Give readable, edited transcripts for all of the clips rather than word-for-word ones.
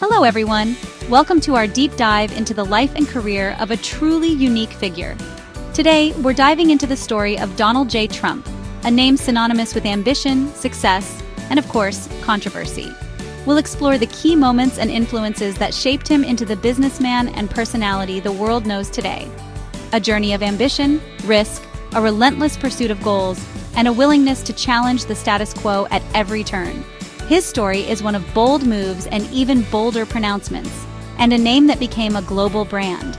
Hello everyone! Welcome to our deep dive into the life and career of a truly unique figure. Today, we're diving into the story of Donald J. Trump, a name synonymous with ambition, success, and of course, controversy. We'll explore the key moments and influences that shaped him into the businessman and personality the world knows today. A journey of ambition, risk, a relentless pursuit of goals, and a willingness to challenge the status quo at every turn. His story is one of bold moves and even bolder pronouncements, and a name that became a global brand.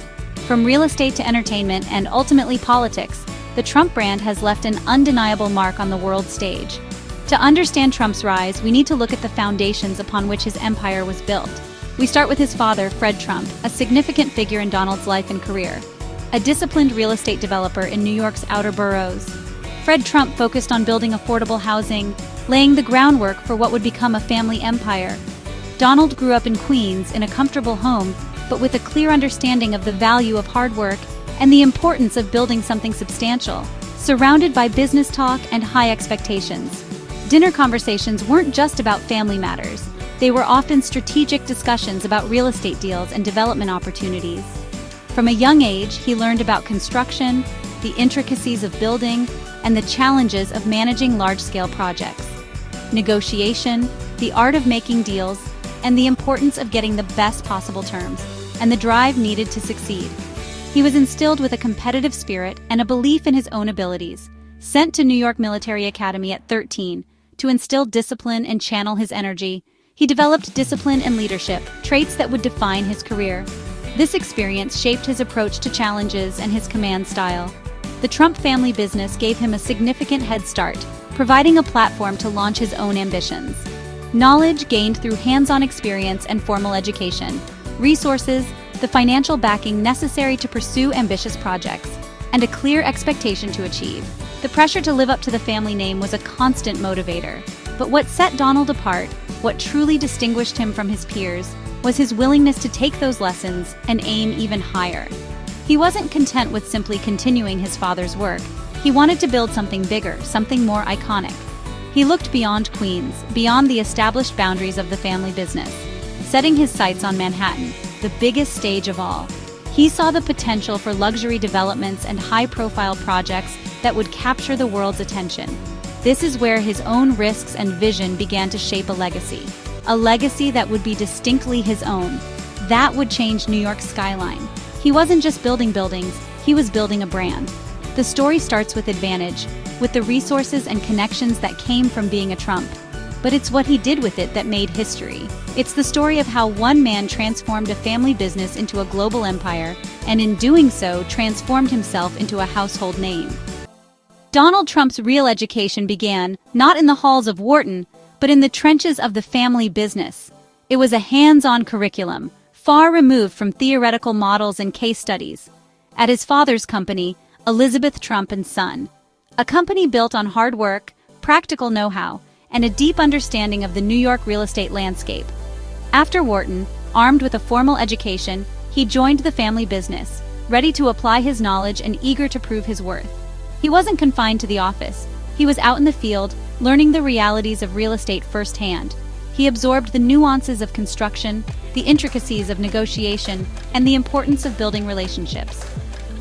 From real estate to entertainment and ultimately politics, the Trump brand has left an undeniable mark on the world stage. To understand Trump's rise, we need to look at the foundations upon which his empire was built. We start with his father, Fred Trump, a significant figure in Donald's life and career. A disciplined real estate developer in New York's outer boroughs, Fred Trump focused on building affordable housing, laying the groundwork for what would become a family empire. Donald grew up in Queens in a comfortable home, but with a clear understanding of the value of hard work and the importance of building something substantial, surrounded by business talk and high expectations. Dinner conversations weren't just about family matters. They were often strategic discussions about real estate deals and development opportunities. From a young age, he learned about construction, the intricacies of building, and the challenges of managing large-scale projects. Negotiation, the art of making deals, and the importance of getting the best possible terms, and the drive needed to succeed. He was instilled with a competitive spirit and a belief in his own abilities. Sent to New York Military Academy at 13 to instill discipline and channel his energy, he developed discipline and leadership, traits that would define his career. This experience shaped his approach to challenges and his command style. The Trump family business gave him a significant head start, providing a platform to launch his own ambitions. Knowledge gained through hands-on experience and formal education, resources, the financial backing necessary to pursue ambitious projects, and a clear expectation to achieve. The pressure to live up to the family name was a constant motivator. But what set Donald apart, what truly distinguished him from his peers, was his willingness to take those lessons and aim even higher. He wasn't content with simply continuing his father's work. He wanted to build something bigger, something more iconic. He looked beyond Queens, beyond the established boundaries of the family business, setting his sights on Manhattan, the biggest stage of all. He saw the potential for luxury developments and high-profile projects that would capture the world's attention. This is where his own risks and vision began to shape a legacy that would be distinctly his own. That would change New York's skyline. He wasn't just building buildings, he was building a brand. The story starts with advantage, with the resources and connections that came from being a Trump. But it's what he did with it that made history. It's the story of how one man transformed a family business into a global empire, and in doing so, transformed himself into a household name. Donald Trump's real education began, not in the halls of Wharton, but in the trenches of the family business. It was a hands-on curriculum, far removed from theoretical models and case studies. At his father's company, Elizabeth Trump & Son, a company built on hard work, practical know-how, and a deep understanding of the New York real estate landscape. After Wharton, armed with a formal education, he joined the family business, ready to apply his knowledge and eager to prove his worth. He wasn't confined to the office. He was out in the field, learning the realities of real estate firsthand. He absorbed the nuances of construction, the intricacies of negotiation, and the importance of building relationships.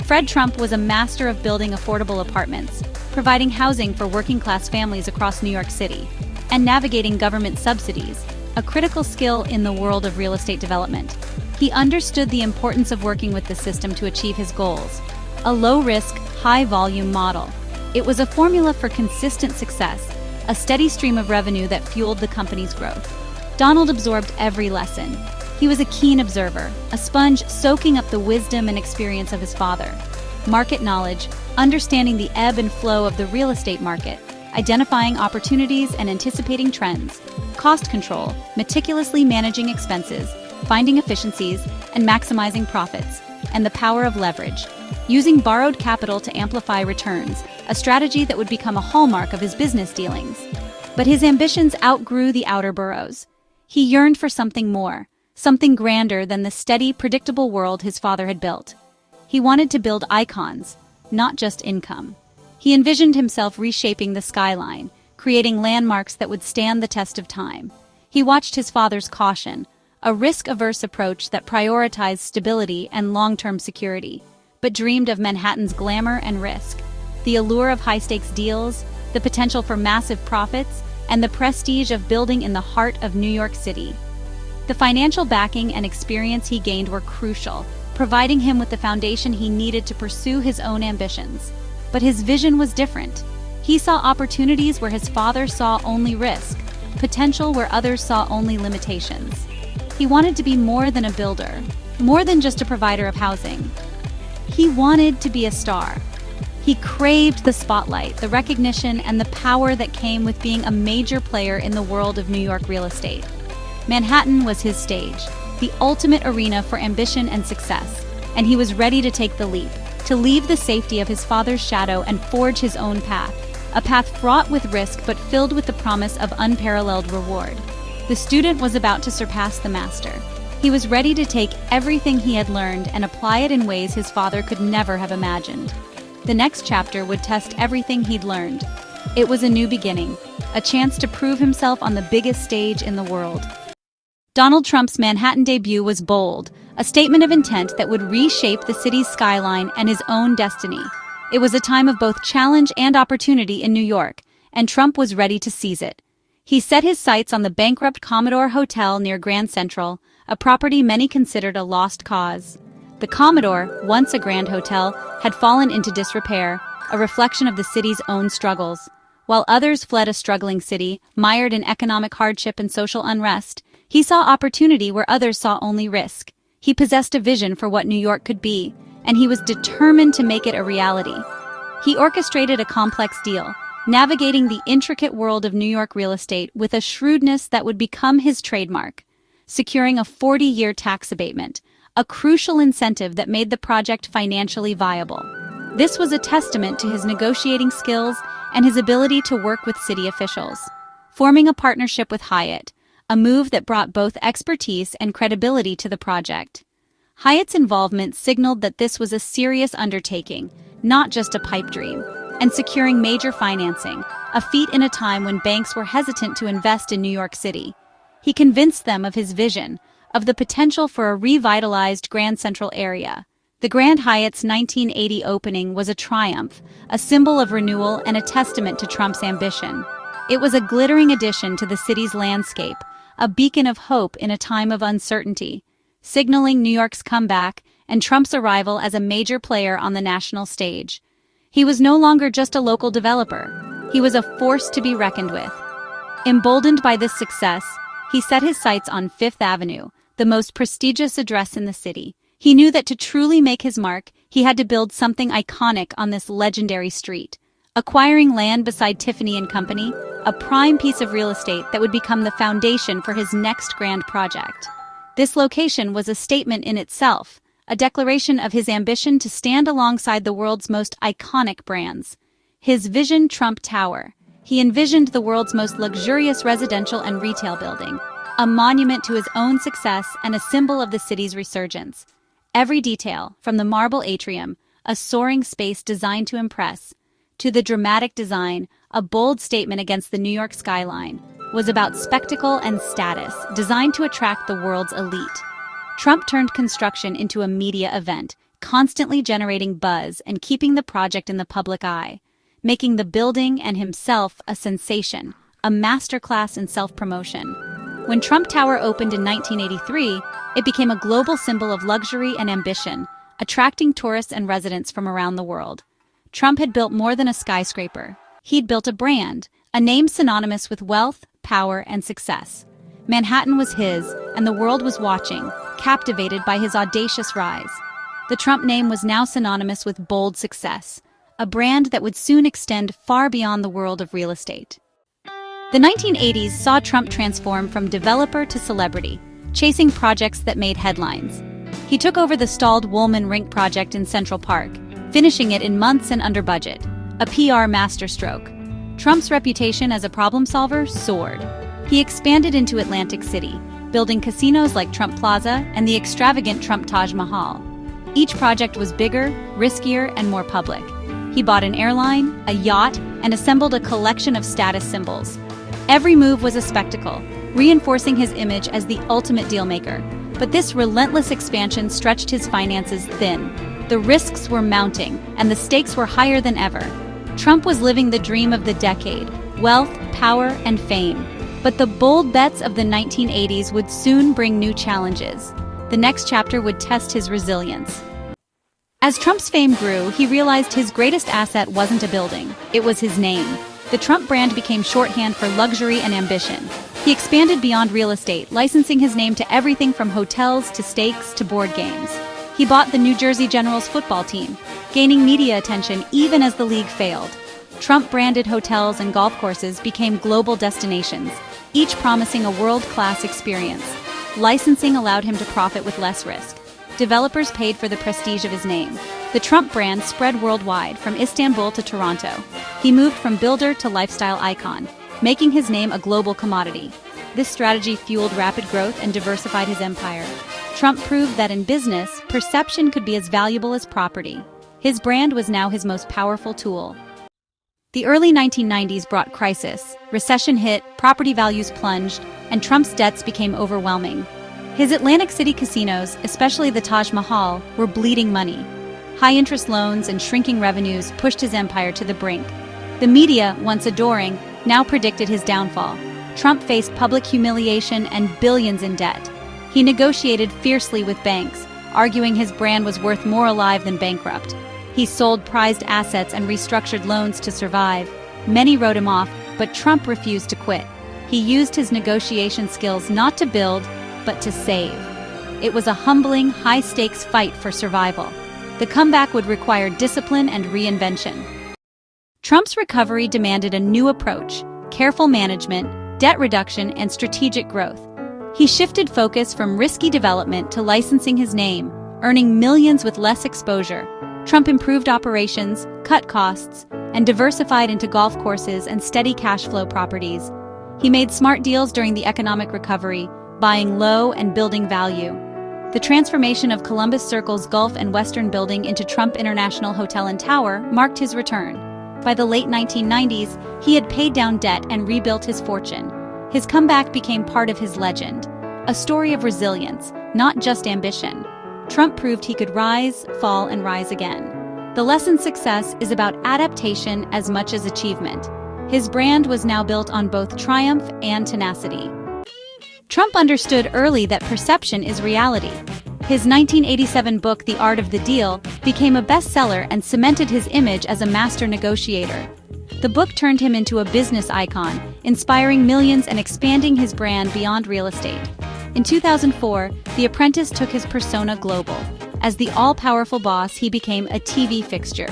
Fred Trump was a master of building affordable apartments, providing housing for working-class families across New York City, and navigating government subsidies, a critical skill in the world of real estate development. He understood the importance of working with the system to achieve his goals. A low-risk, high-volume model. It was a formula for consistent success, a steady stream of revenue that fueled the company's growth. Donald absorbed every lesson. He was a keen observer, a sponge soaking up the wisdom and experience of his father. Market knowledge, understanding the ebb and flow of the real estate market, identifying opportunities and anticipating trends. Cost control, meticulously managing expenses, finding efficiencies, and maximizing profits. And the power of leverage, using borrowed capital to amplify returns, a strategy that would become a hallmark of his business dealings. But his ambitions outgrew the outer boroughs. He yearned for something more, something grander than the steady, predictable world his father had built. He wanted to build icons, not just income. He envisioned himself reshaping the skyline, creating landmarks that would stand the test of time. He watched his father's caution, a risk-averse approach that prioritized stability and long-term security, but dreamed of Manhattan's glamour and risk, the allure of high-stakes deals, the potential for massive profits, and the prestige of building in the heart of New York City. The financial backing and experience he gained were crucial, providing him with the foundation he needed to pursue his own ambitions. But his vision was different. He saw opportunities where his father saw only risk, potential where others saw only limitations. He wanted to be more than a builder, more than just a provider of housing. He wanted to be a star. He craved the spotlight, the recognition, and the power that came with being a major player in the world of New York real estate. Manhattan was his stage, the ultimate arena for ambition and success, and he was ready to take the leap, to leave the safety of his father's shadow and forge his own path, a path fraught with risk but filled with the promise of unparalleled reward. The student was about to surpass the master. He was ready to take everything he had learned and apply it in ways his father could never have imagined. The next chapter would test everything he'd learned. It was a new beginning, a chance to prove himself on the biggest stage in the world. Donald Trump's Manhattan debut was bold, a statement of intent that would reshape the city's skyline and his own destiny. It was a time of both challenge and opportunity in New York, and Trump was ready to seize it. He set his sights on the bankrupt Commodore Hotel near Grand Central, a property many considered a lost cause. The Commodore, once a grand hotel, had fallen into disrepair, a reflection of the city's own struggles. While others fled a struggling city, mired in economic hardship and social unrest, he saw opportunity where others saw only risk. He possessed a vision for what New York could be, and he was determined to make it a reality. He orchestrated a complex deal, navigating the intricate world of New York real estate with a shrewdness that would become his trademark, securing a 40-year tax abatement, a crucial incentive that made the project financially viable. This was a testament to his negotiating skills and his ability to work with city officials. Forming a partnership with Hyatt, a move that brought both expertise and credibility to the project. Hyatt's involvement signaled that this was a serious undertaking, not just a pipe dream, and securing major financing, a feat in a time when banks were hesitant to invest in New York City. He convinced them of his vision, of the potential for a revitalized Grand Central area. The Grand Hyatt's 1980 opening was a triumph, a symbol of renewal and a testament to Trump's ambition. It was a glittering addition to the city's landscape, a beacon of hope in a time of uncertainty, signaling New York's comeback and Trump's arrival as a major player on the national stage. He was no longer just a local developer. He was a force to be reckoned with. Emboldened by this success, he set his sights on Fifth Avenue, the most prestigious address in the city. He knew that to truly make his mark, he had to build something iconic on this legendary street. Acquiring land beside Tiffany and Company, a prime piece of real estate that would become the foundation for his next grand project. This location was a statement in itself, a declaration of his ambition to stand alongside the world's most iconic brands. His vision Trump Tower. He envisioned the world's most luxurious residential and retail building, a monument to his own success and a symbol of the city's resurgence. Every detail, from the marble atrium, a soaring space designed to impress, to the dramatic design, a bold statement against the New York skyline, was about spectacle and status, designed to attract the world's elite. Trump turned construction into a media event, constantly generating buzz and keeping the project in the public eye, making the building and himself a sensation, a masterclass in self-promotion. When Trump Tower opened in 1983, it became a global symbol of luxury and ambition, attracting tourists and residents from around the world. Trump had built more than a skyscraper. He'd built a brand, a name synonymous with wealth, power, and success. Manhattan was his, and the world was watching, captivated by his audacious rise. The Trump name was now synonymous with bold success, a brand that would soon extend far beyond the world of real estate. The 1980s saw Trump transform from developer to celebrity, chasing projects that made headlines. He took over the stalled Woolman Rink project in Central Park, finishing it in months and under budget, a PR masterstroke. Trump's reputation as a problem solver soared. He expanded into Atlantic City, building casinos like Trump Plaza and the extravagant Trump Taj Mahal. Each project was bigger, riskier, and more public. He bought an airline, a yacht, and assembled a collection of status symbols. Every move was a spectacle, reinforcing his image as the ultimate dealmaker. But this relentless expansion stretched his finances thin. The risks were mounting, and the stakes were higher than ever. Trump was living the dream of the decade: wealth, power, and fame. But the bold bets of the 1980s would soon bring new challenges. The next chapter would test his resilience. As Trump's fame grew, he realized his greatest asset wasn't a building, it was his name. The Trump brand became shorthand for luxury and ambition. He expanded beyond real estate, licensing his name to everything from hotels to steaks to board games. He bought the New Jersey Generals football team, gaining media attention even as the league failed. Trump-branded hotels and golf courses became global destinations, each promising a world-class experience. Licensing allowed him to profit with less risk. Developers paid for the prestige of his name. The Trump brand spread worldwide, from Istanbul to Toronto. He moved from builder to lifestyle icon, making his name a global commodity. This strategy fueled rapid growth and diversified his empire. Trump proved that in business, perception could be as valuable as property. His brand was now his most powerful tool. The early 1990s brought crisis. Recession hit, property values plunged, and Trump's debts became overwhelming. His Atlantic City casinos, especially the Taj Mahal, were bleeding money. High-interest loans and shrinking revenues pushed his empire to the brink. The media, once adoring, now predicted his downfall. Trump faced public humiliation and billions in debt. He negotiated fiercely with banks, arguing his brand was worth more alive than bankrupt. He sold prized assets and restructured loans to survive. Many wrote him off, but Trump refused to quit. He used his negotiation skills not to build, but to save. It was a humbling, high-stakes fight for survival. The comeback would require discipline and reinvention. Trump's recovery demanded a new approach: careful management, debt reduction, and strategic growth. He shifted focus from risky development to licensing his name, earning millions with less exposure. Trump improved operations, cut costs, and diversified into golf courses and steady cash flow properties. He made smart deals during the economic recovery, buying low and building value. The transformation of Columbus Circle's Gulf and Western building into Trump International Hotel and Tower marked his return. By the late 1990s, he had paid down debt and rebuilt his fortune. His comeback became part of his legend, a story of resilience, not just ambition. Trump proved he could rise, fall, and rise again. The lesson's success is about adaptation as much as achievement. His brand was now built on both triumph and tenacity. Trump understood early that perception is reality. His 1987 book, The Art of the Deal, became a bestseller and cemented his image as a master negotiator. The book turned him into a business icon, inspiring millions and expanding his brand beyond real estate. In 2004, The Apprentice took his persona global. As the all-powerful boss, he became a TV fixture.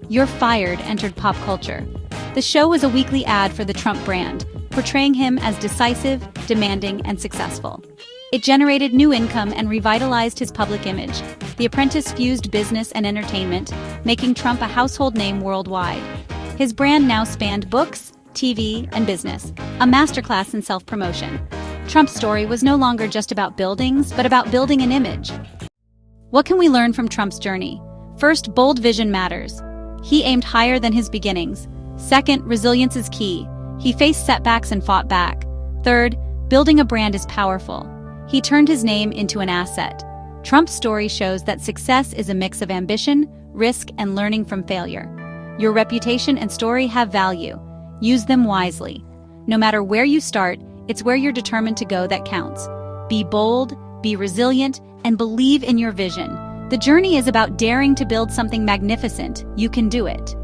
You're Fired entered pop culture. The show was a weekly ad for the Trump brand, portraying him as decisive, demanding, and successful. It generated new income and revitalized his public image. The Apprentice fused business and entertainment, making Trump a household name worldwide. His brand now spanned books, TV, and business, a masterclass in self-promotion. Trump's story was no longer just about buildings, but about building an image. What can we learn from Trump's journey? First, bold vision matters. He aimed higher than his beginnings. Second, resilience is key. He faced setbacks and fought back. Third, building a brand is powerful. He turned his name into an asset. Trump's story shows that success is a mix of ambition, risk, and learning from failure. Your reputation and story have value. Use them wisely. No matter where you start, it's where you're determined to go that counts. Be bold, be resilient, and believe in your vision. The journey is about daring to build something magnificent. You can do it.